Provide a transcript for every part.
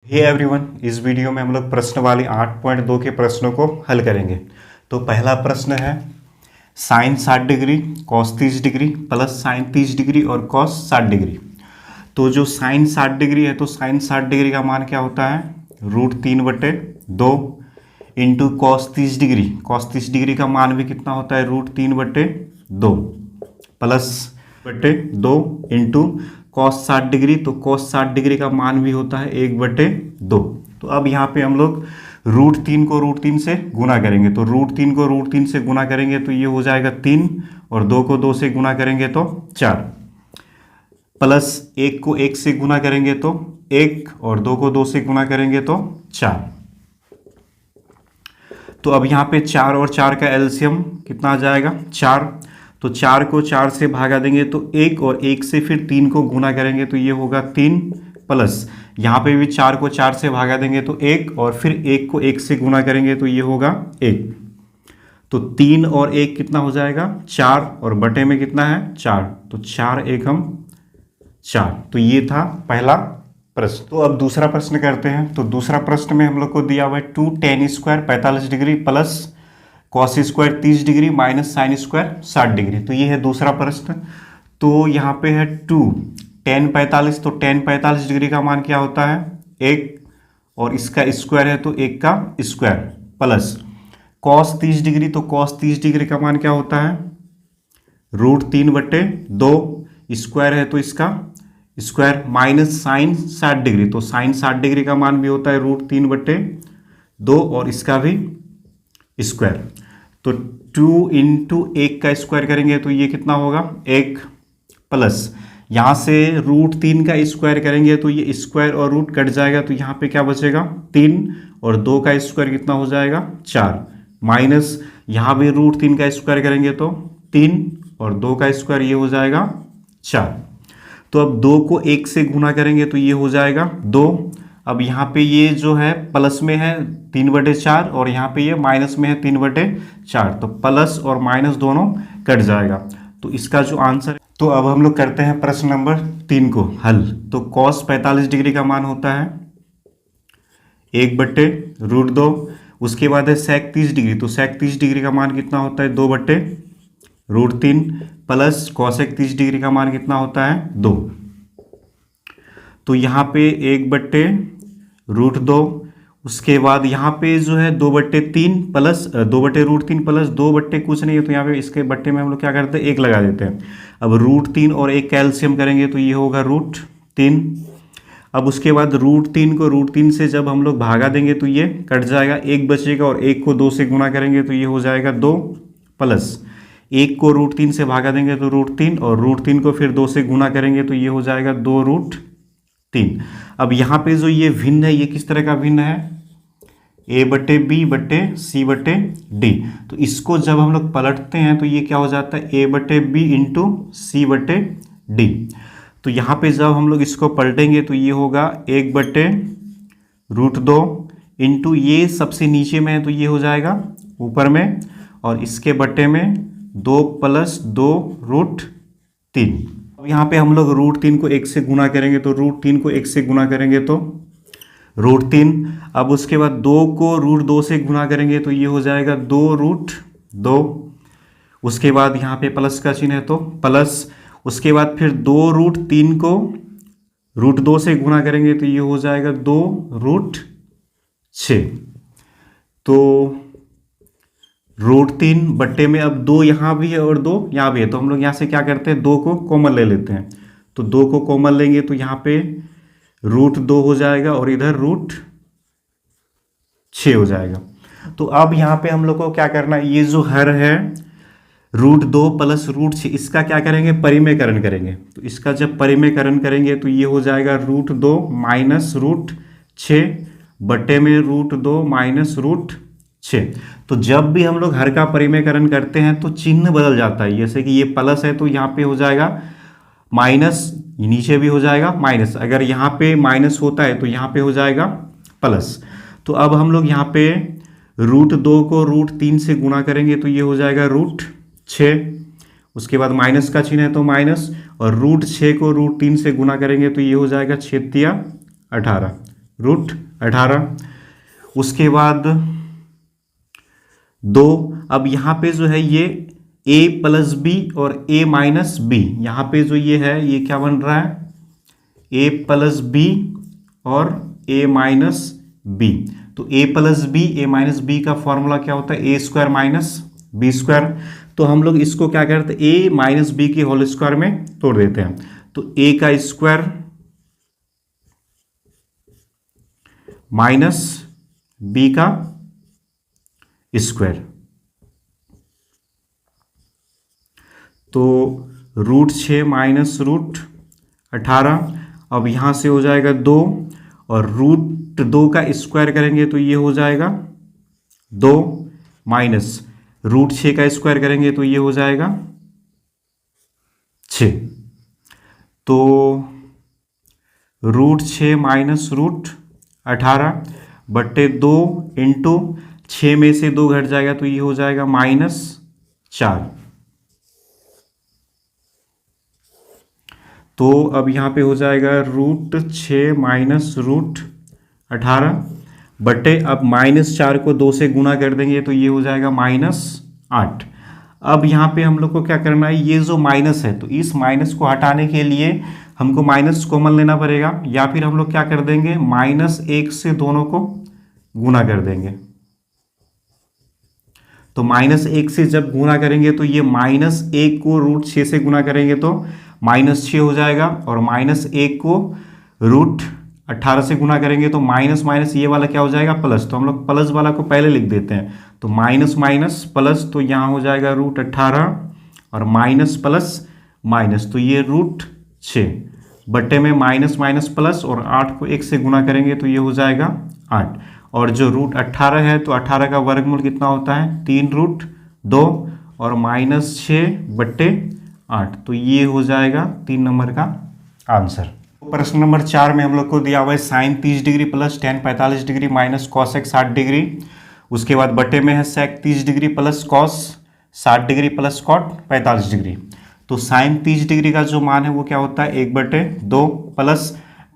Hey everyone, इस video में हम लोग प्रश्न वाली 8.2 के प्रश्नों को हल करेंगे। तो पहला प्रश्न है sine 60 degree cos 30 degree plus sine 30 degree और कॉस 60 डिग्री। तो जो साइन 60 डिग्री है तो साइन 60 डिग्री का मान क्या होता है, √3/2 into cos 30 degree. Cos 30 degree का मान भी कितना होता है, √3/2 प्लस बटे 2 इंटू कॉस 60 डिग्री। तो कॉस 60 डिग्री का मान भी होता है 1/2। तो अब यहाँ पे हम लोग √3 को √3 से गुना करेंगे। तो √3 को √3 से गुना करेंगे तो ये हो जाएगा 3 और 2 को 2 से गुना करेंगे तो 4 प्लस 1 को 1 से गुना करेंगे तो 1 और 2 को 2 से गुना करेंगे तो 4। तो अब यहाँ पे 4 और 4 का एलसीएम कितना आ जाएगा, 4। तो 4 को 4 से भागा देंगे तो 1 और 1 से फिर 3 को गुना करेंगे तो ये होगा 3 प्लस यहाँ पे भी 4 को 4 से भागा देंगे तो 1 और फिर 1 को 1 से गुना करेंगे तो ये होगा 1। तो 3 और 1 कितना हो जाएगा, 4 और बटे में कितना है 4। तो 4 एकम 4। तो ये था पहला प्रश्न। तो अब दूसरा प्रश्न करते हैं। तो दूसरा प्रश्न में हम लोग को दिया हुआ है 2 tan² 45 degree plus cos² 30 degree minus sin² 60 degree. तो ये है दूसरा प्रश्न। तो यहाँ पे है 2 tan 45। तो tan 45 डिग्री का मान क्या होता है, 1 और इसका स्क्वायर है तो 1 का स्क्वायर प्लस cos 30 डिग्री। तो cos 30 डिग्री का मान क्या होता है, √3/2 स्क्वायर है तो इसका स्क्वायर माइनस sin 60 डिग्री। तो sin 60 डिग्री का मान भी होता है √3/2 और इसका भी स्क्वायर। तो 2 इंटू 1 का स्क्वायर करेंगे तो ये कितना होगा, 1 प्लस यहाँ से √3 का स्क्वायर करेंगे तो ये स्क्वायर और रूट कट जाएगा तो यहाँ पे क्या बचेगा, 3 और 2 का स्क्वायर कितना हो जाएगा, 4 माइनस यहाँ भी √3 का स्क्वायर करेंगे तो 3 और 2 का स्क्वायर ये हो जाएगा 4। तो अब 2 को 1 से गुना करेंगे तो ये हो जाएगा 2। अब यहाँ पे ये जो है प्लस में है 3/4 और यहाँ पे ये माइनस में है 3/4। तो प्लस और माइनस दोनों कट जाएगा। तो इसका जो आंसर है, तो अब हम लोग करते हैं प्रश्न नंबर 3 को हल। तो cos 45 डिग्री का मान होता है 1/√2। उसके बाद है sec 30 डिग्री। तो sec 30 डिग्री का मान कितना होता है, 2/√3 प्लस cosec 30 डिग्री का मान कितना होता है, 2। तो यहाँ पे 1/√2। उसके बाद यहाँ पे जो है 2/3 प्लस 2/√3 प्लस 2 कुछ नहीं है तो यहाँ पे इसके बट्टे में हम लोग क्या करते हैं, 1 लगा देते हैं। अब √3 और 1 का एलसीएम करेंगे तो ये होगा √3। अब उसके बाद √3 को √3 से जब हम लोग भागा देंगे तो ये कट जाएगा, 1 बचेगा और 1 को 2 से गुना करेंगे तो ये हो जाएगा 2 प्लस 1 को √3 से भागा देंगे तो √3 और √3 को फिर 2 से गुना करेंगे तो ये हो जाएगा 2√3। अब यहाँ पे जो ये भिन्न है ये किस तरह का भिन्न है, a/b/c/d। तो इसको जब हम लोग पलटते हैं तो ये क्या हो जाता है, a/b इंटू c/d। तो यहाँ पे जब हम लोग इसको पलटेंगे तो ये होगा 1/√2 इंटू ये सबसे नीचे में है तो ये हो जाएगा ऊपर में और इसके बट्टे में 2 + 2√3। अब यहाँ पे हम लोग √3 को 1 से गुना करेंगे तो √3 को 1 से गुना करेंगे तो √3। अब उसके बाद 2 को √2 से गुना करेंगे तो ये हो जाएगा 2√2। उसके बाद यहाँ पे प्लस का चिन्ह है तो प्लस। उसके बाद फिर 2√3 को √2 से गुना करेंगे तो ये हो जाएगा 2√6। तो √3 बट्टे में अब 2 यहाँ भी है और 2 यहाँ भी है तो हम लोग यहाँ से क्या करते हैं, 2 को कॉमन ले लेते हैं। तो 2 को कॉमन लेंगे तो यहाँ पे √2 हो जाएगा और इधर √6 हो जाएगा। तो अब यहाँ पे हम लोग को क्या करना है, ये जो हर है √2 प्लस √6 इसका क्या करेंगे, परिमेयकरण करेंगे। तो इसका जब परिमेयकरण करेंगे तो ये हो जाएगा √2 माइनस √6 बटे में √2 माइनस √6। तो जब भी हम लोग हर का परिमेयकरण करते हैं तो चिन्ह बदल जाता है। जैसे कि ये प्लस है तो यहाँ पे हो जाएगा माइनस, नीचे भी हो जाएगा माइनस। अगर यहाँ पे माइनस होता है तो यहाँ पे हो जाएगा प्लस। तो अब हम लोग यहाँ पे √2 को √3 से गुना करेंगे तो ये हो जाएगा √6। उसके बाद माइनस का चिन्ह है तो माइनस और √6 को √3 से गुना करेंगे तो ये हो जाएगा 6 × 18 रूट 18। उसके बाद 2, अब यहाँ पे जो है ये a प्लस बी और a माइनस बी, यहाँ पे जो ये है ये क्या बन रहा है, a प्लस बी और a माइनस बी। तो a plus B a minus B का फॉर्मूला क्या होता है, a square minus B square. तो हम लोग इसको क्या करते हैं, a माइनस बी के होल स्क्वायर में तोड़ देते हैं। तो a का स्क्वायर माइनस बी का स्क्वायर, तो रूट 6 माइनस रूट 18। अब यहाँ से हो जाएगा 2 और रूट 2 का स्क्वायर करेंगे तो ये हो जाएगा 2 माइनस रूट 6 का स्क्वायर करेंगे तो ये हो जाएगा 6। तो रूट 6 माइनस रूट 18 बट्टे 2 इंटू 6 में से 2 घट जाएगा तो ये हो जाएगा -4। तो अब यहाँ पे हो जाएगा रूट 6 माइनस रूट 18 बट्टे, अब -4 को 2 से गुणा कर देंगे तो ये हो जाएगा -8। अब यहाँ पे हम लोग को क्या करना है, ये जो माइनस है तो इस माइनस को हटाने के लिए हमको माइनस कॉमन लेना पड़ेगा, या फिर हम लोग क्या कर देंगे -1 से दोनों को गुणा कर देंगे। तो -1 से जब गुणा करेंगे तो ये -1 को रूट 6 से गुणा करेंगे तो -6 हो जाएगा, और -1 को रूट 18 से गुणा करेंगे तो माइनस माइनस ये वाला क्या हो जाएगा प्लस। तो हम लोग प्लस वाला को पहले लिख देते हैं, तो माइनस माइनस प्लस, तो यहाँ हो जाएगा रूट 18 और माइनस प्लस माइनस, तो ये रूट 6 बट्टे में माइनस माइनस प्लस, और 8 को 1 से गुणा करेंगे तो ये हो जाएगा 8। और जो रूट 18 है तो 18 का वर्गमूल कितना होता है, 3 रूट 2 और -6 बट्टे 8, तो ये हो जाएगा 3 नंबर का आंसर। प्रश्न नंबर 4 में हम लोग को दिया हुआ है sine 30 degree plus tan 45 degree minus cosec 60 degree. उसके बाद बटे में है sec 30 degree plus cos 60 degree plus cot 45 degree. तो साइन 30 डिग्री का जो मान है वो क्या होता है 1/2 प्लस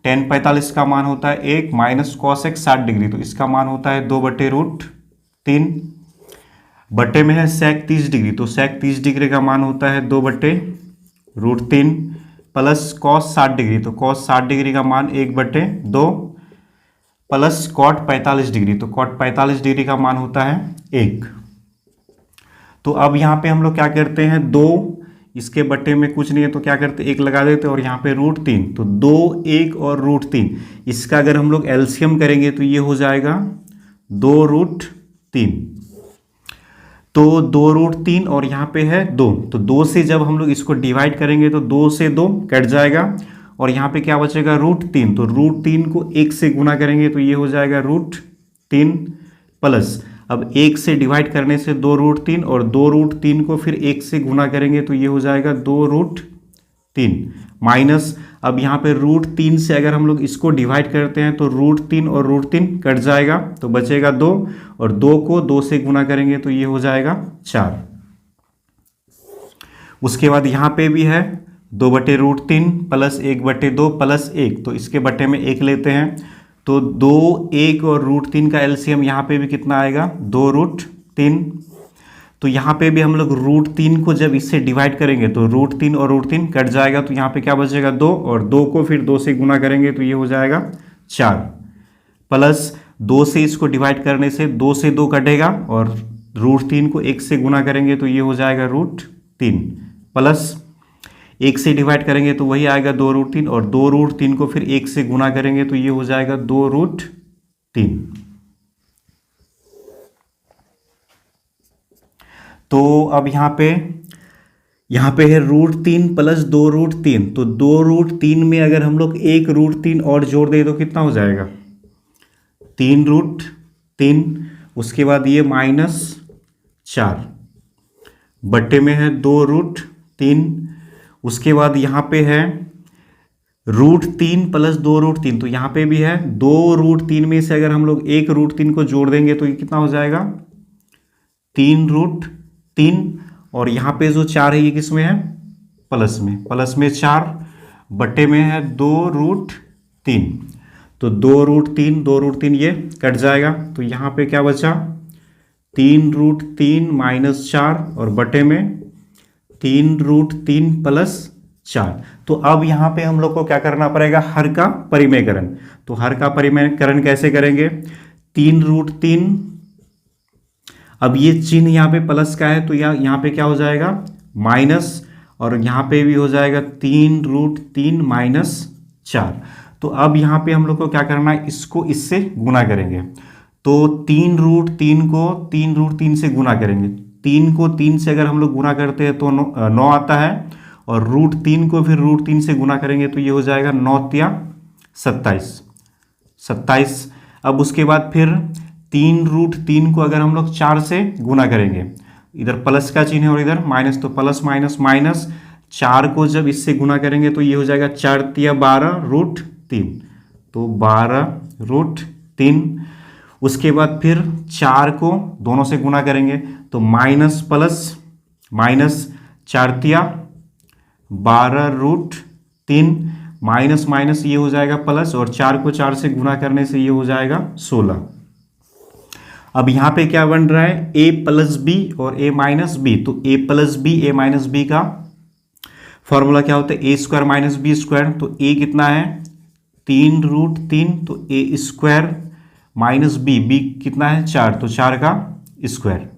टेन 45 का मान होता है 1 माइनस कॉसेक 60 डिग्री, तो इसका मान होता है 2/√3। बटे में है सेक 30 डिग्री, तो सेक 30 डिग्री का मान होता है 2/√3 प्लस कॉस 60 डिग्री, तो कॉस 60 डिग्री का मान 1/2 प्लस कॉट 45 डिग्री, तो कॉट 45 डिग्री का मान होता है 1। तो अब यहाँ पे हम लोग क्या करते हैं, 2 इसके बट्टे में कुछ नहीं है तो क्या करते 1 लगा देते और यहाँ पे √3, तो 2 1 और √3, इसका अगर हम लोग एलसीएम करेंगे तो ये हो जाएगा 2√3। तो 2√3 और यहाँ पे है 2, तो 2 से जब हम लोग इसको डिवाइड करेंगे तो 2 से 2 कट जाएगा, और यहाँ पे क्या बचेगा √3, तो √3 को 1 से गुणा करेंगे तो ये हो जाएगा √3 प्लस, अब 1 से डिवाइड करने से 2√3 और 2√3 को फिर 1 से गुणा करेंगे तो ये हो जाएगा 2√3 माइनस, अब यहाँ पे √3 से अगर हम लोग इसको डिवाइड करते हैं तो √3 और √3 कट जाएगा तो बचेगा 2, और 2 को 2 से गुणा करेंगे तो ये हो जाएगा 4। उसके बाद यहाँ पे भी है 2/√3 प्लस 1/2 प्लस 1, तो इसके बट्टे में 1 लेते हैं, तो 2 1 और √3 का एलसीएम यहाँ पे भी कितना आएगा 2√3। तो यहाँ पे भी हम लोग √3 को जब इससे डिवाइड करेंगे तो √3 और √3 कट जाएगा, तो यहाँ पे क्या बचेगा 2, और 2 को फिर 2 से गुणा करेंगे तो ये हो जाएगा 4 प्लस 2 से इसको डिवाइड करने से 2 से 2 कटेगा, और √3 को 1 से गुणा करेंगे तो ये हो जाएगा √3 प्लस 1 से डिवाइड करेंगे तो वही आएगा 2√3, और 2√3 को फिर 1 से गुणा करेंगे तो ये हो जाएगा 2√3। तो अब यहाँ पे है √3 प्लस 2√3, तो 2√3 में अगर हम लोग 1 √3 और जोड़ दें तो कितना हो जाएगा 3√3। उसके बाद ये -4 बट्टे में है 2√3। उसके बाद यहाँ पे है √3 प्लस 2√3, तो यहाँ पे भी है 2√3 में से अगर हम लोग 1 √3 को जोड़ देंगे तो ये कितना हो जाएगा 3√3, और यहाँ पे जो 4 है ये किस में है प्लस में 4 बट्टे में है 2√3। तो 2√3 ये कट जाएगा, तो यहाँ पे क्या बचा 3√3 माइनस 4 और बटे में 3√3 प्लस 4। तो अब यहाँ पे हम लोग को क्या करना पड़ेगा, हर का परिमेयकरण। तो हर का परिमेयकरण कैसे करेंगे, 3√3, अब ये चिन्ह यहाँ पे प्लस का है तो यहाँ पे क्या हो जाएगा माइनस, और यहाँ पे भी हो जाएगा 3√3 माइनस 4। तो अब यहाँ पे हम लोग को क्या करना है, इसको इससे गुना करेंगे। तो 3√3 को 3√3 से गुना करेंगे, 3 को 3 से अगर हम लोग गुना करते हैं तो 9 आता है, और √3 को फिर √3 से गुना करेंगे तो ये हो जाएगा 9 × 27। अब उसके बाद फिर 3√3 को अगर हम लोग 4 से गुना करेंगे, इधर प्लस का चिन्ह है और इधर माइनस, तो प्लस माइनस माइनस, 4 को जब इससे गुना करेंगे तो ये हो जाएगा 4 × 12√3, तो 12√3। उसके बाद फिर 4 को दोनों से गुना करेंगे तो minus plus minus, 4 × 12√3 minus minus ये हो जाएगा प्लस, और 4 को 4 से गुना करने से ये हो जाएगा 16। अब यहाँ पे क्या बन रहा है, a + b और a - b। तो a + b a - b का फॉर्मूला क्या होता है, a² - b²। तो a कितना है 3√3, तो a² - b कितना है 4, तो 4 का स्क्वायर।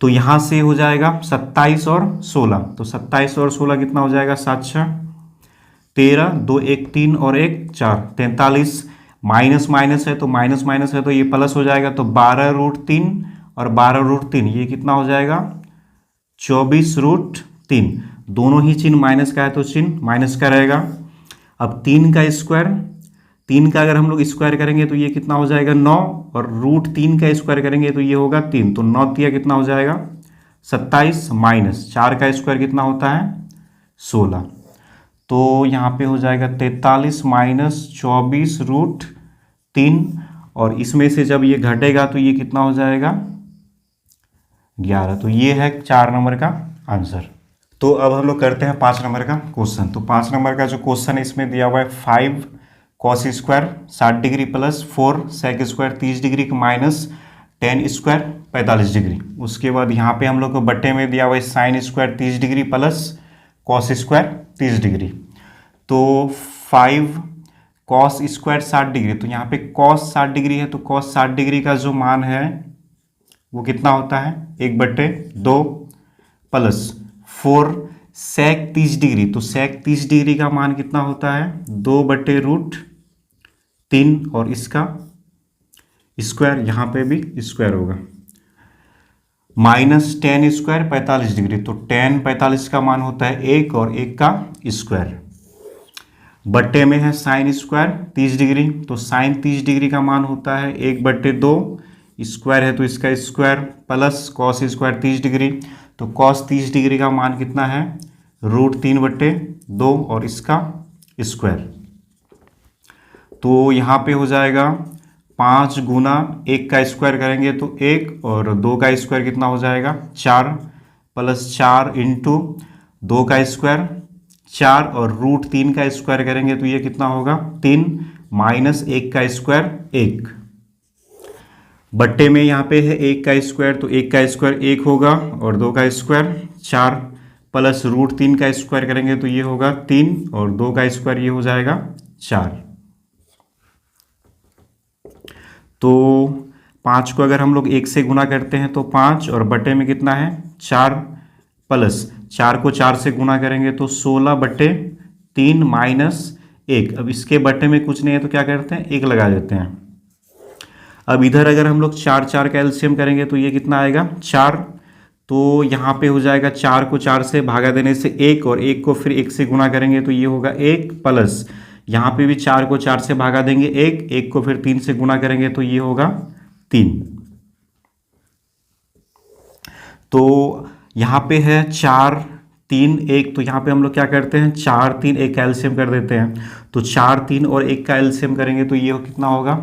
तो यहाँ से हो जाएगा 27 और 16, तो 27 और 16 कितना हो जाएगा 7 × 6 13, 2 1 3 और 1 4, 43। माइनस माइनस है तो माइनस माइनस है तो ये प्लस हो जाएगा, तो 12√3 और 12√3 ये कितना हो जाएगा 24√3। दोनों ही चिन्ह माइनस का है तो चिन्ह माइनस का रहेगा। अब 3 का स्क्वायर, 3 का अगर हम लोग स्क्वायर करेंगे तो ये कितना हो जाएगा 9, और √3 का स्क्वायर करेंगे तो ये होगा 3, तो 9 × 3 कितना हो जाएगा 27, माइनस 4 का स्क्वायर कितना होता है 16। तो यहाँ पे हो जाएगा 43 माइनस 24√3, और इसमें से जब ये घटेगा तो ये कितना हो जाएगा 11। तो ये है 4 नंबर का आंसर। तो अब हम लोग करते हैं 5 नंबर का क्वेश्चन। तो 5 नंबर का जो क्वेश्चन है इसमें दिया हुआ है 5 cos² 60 degree plus 4 sec² 30 degree minus 10² 45 degree. उसके बाद यहाँ पे हम लोग को बट्टे में दिया हुआ है sin² 30 degree plus cos² 30 degree. तो 5 cos² 60 डिग्री, तो यहाँ पे cos 60 डिग्री है, तो cos 60 डिग्री का जो मान है वो कितना होता है 1/2 प्लस 4 sec 30 डिग्री, तो sec 30 डिग्री का मान कितना होता है 2/√3, और इसका स्क्वायर, यहाँ पे भी स्क्वायर होगा, माइनस tan² 45 डिग्री, तो tan 45 का मान होता है 1 और 1 का स्क्वायर। बट्टे में है sin² 30 डिग्री, तो sin 30 डिग्री का मान होता है 1/2, स्क्वायर है तो इसका स्क्वायर, प्लस cos² 30 डिग्री, तो cos 30 डिग्री का मान कितना है √3/2 और इसका स्क्वायर। तो यहाँ पे हो जाएगा 5 गुना 1 का स्क्वायर करेंगे तो 1, और 2 का स्क्वायर कितना हो जाएगा 4, प्लस 4 इंटू 2 का स्क्वायर 4, और √3 का स्क्वायर करेंगे तो ये कितना होगा 3, माइनस 1 का स्क्वायर 1। बट्टे में यहाँ पे है 1 का स्क्वायर, तो 1 का स्क्वायर 1 होगा, और 2 का स्क्वायर 4, प्लस √3 का स्क्वायर करेंगे तो ये होगा 3, और 2 का स्क्वायर ये हो जाएगा 4। तो 5 को अगर हम लोग 1 से गुना करते हैं तो 5, और बटे में कितना है 4, प्लस 4 को 4 से गुना करेंगे तो 16/3 माइनस 1। अब इसके बटे में कुछ नहीं है तो क्या करते हैं 1 लगा देते हैं। अब इधर अगर हम लोग 4 का एलसीएम करेंगे तो ये कितना आएगा 4, तो यहाँ पे हो जाएगा 4 को 4 से भागा देने से 1, और 1 को फिर 1 से गुना करेंगे तो ये होगा 1, प्लस यहाँ पे भी 4 को 4 से भागा देंगे 1, 1 को फिर 3 से गुना करेंगे तो ये होगा 3। तो यहाँ पे है 4 3 1, तो यहाँ पे हम लोग क्या करते हैं 4 3 1 का एलसीएम कर देते हैं। तो 4 3 और 1 का एलसीएम करेंगे तो ये कितना होगा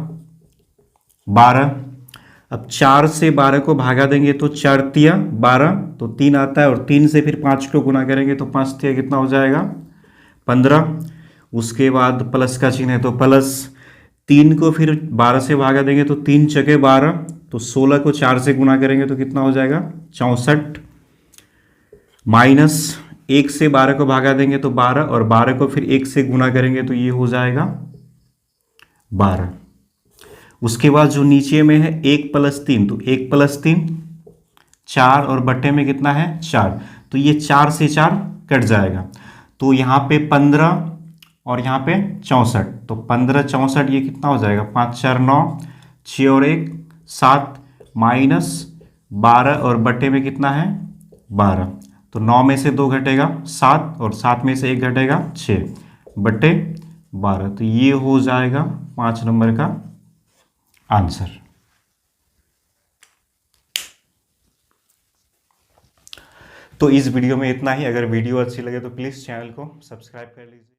12। अब 4 से 12 को भागा देंगे तो 4 × 12, तो 3 आता है, और 3 से फिर 5 को गुना करेंगे तो 5 × कितना हो जाएगा 15। उसके बाद प्लस का चिन्ह है तो प्लस 3 को फिर 12 से भागा देंगे तो 3 चके 12, तो 16 को 4 से गुना करेंगे तो कितना हो जाएगा 64, माइनस 1 से 12 को भागा देंगे तो 12, और 12 को फिर 1 से गुना करेंगे तो ये हो जाएगा 12। उसके बाद जो नीचे में है 1 + 3, तो 1 + 3 4, और बट्टे में कितना है 4, तो ये 4 से 4 कट जाएगा, तो यहाँ पे 15 और यहाँ पे 64, तो 15 64 ये कितना हो जाएगा 5 4 9, 6 और 1 7, माइनस 12 और बट्टे में कितना है 12, तो 9 में से 2 घटेगा 7, और 7 में से 1 घटेगा 6 बट्टे 12, तो ये हो जाएगा 5 नंबर का आंसर। तो इस वीडियो में इतना ही। अगर वीडियो अच्छी लगे तो प्लीज़ चैनल को सब्सक्राइब कर लीजिए।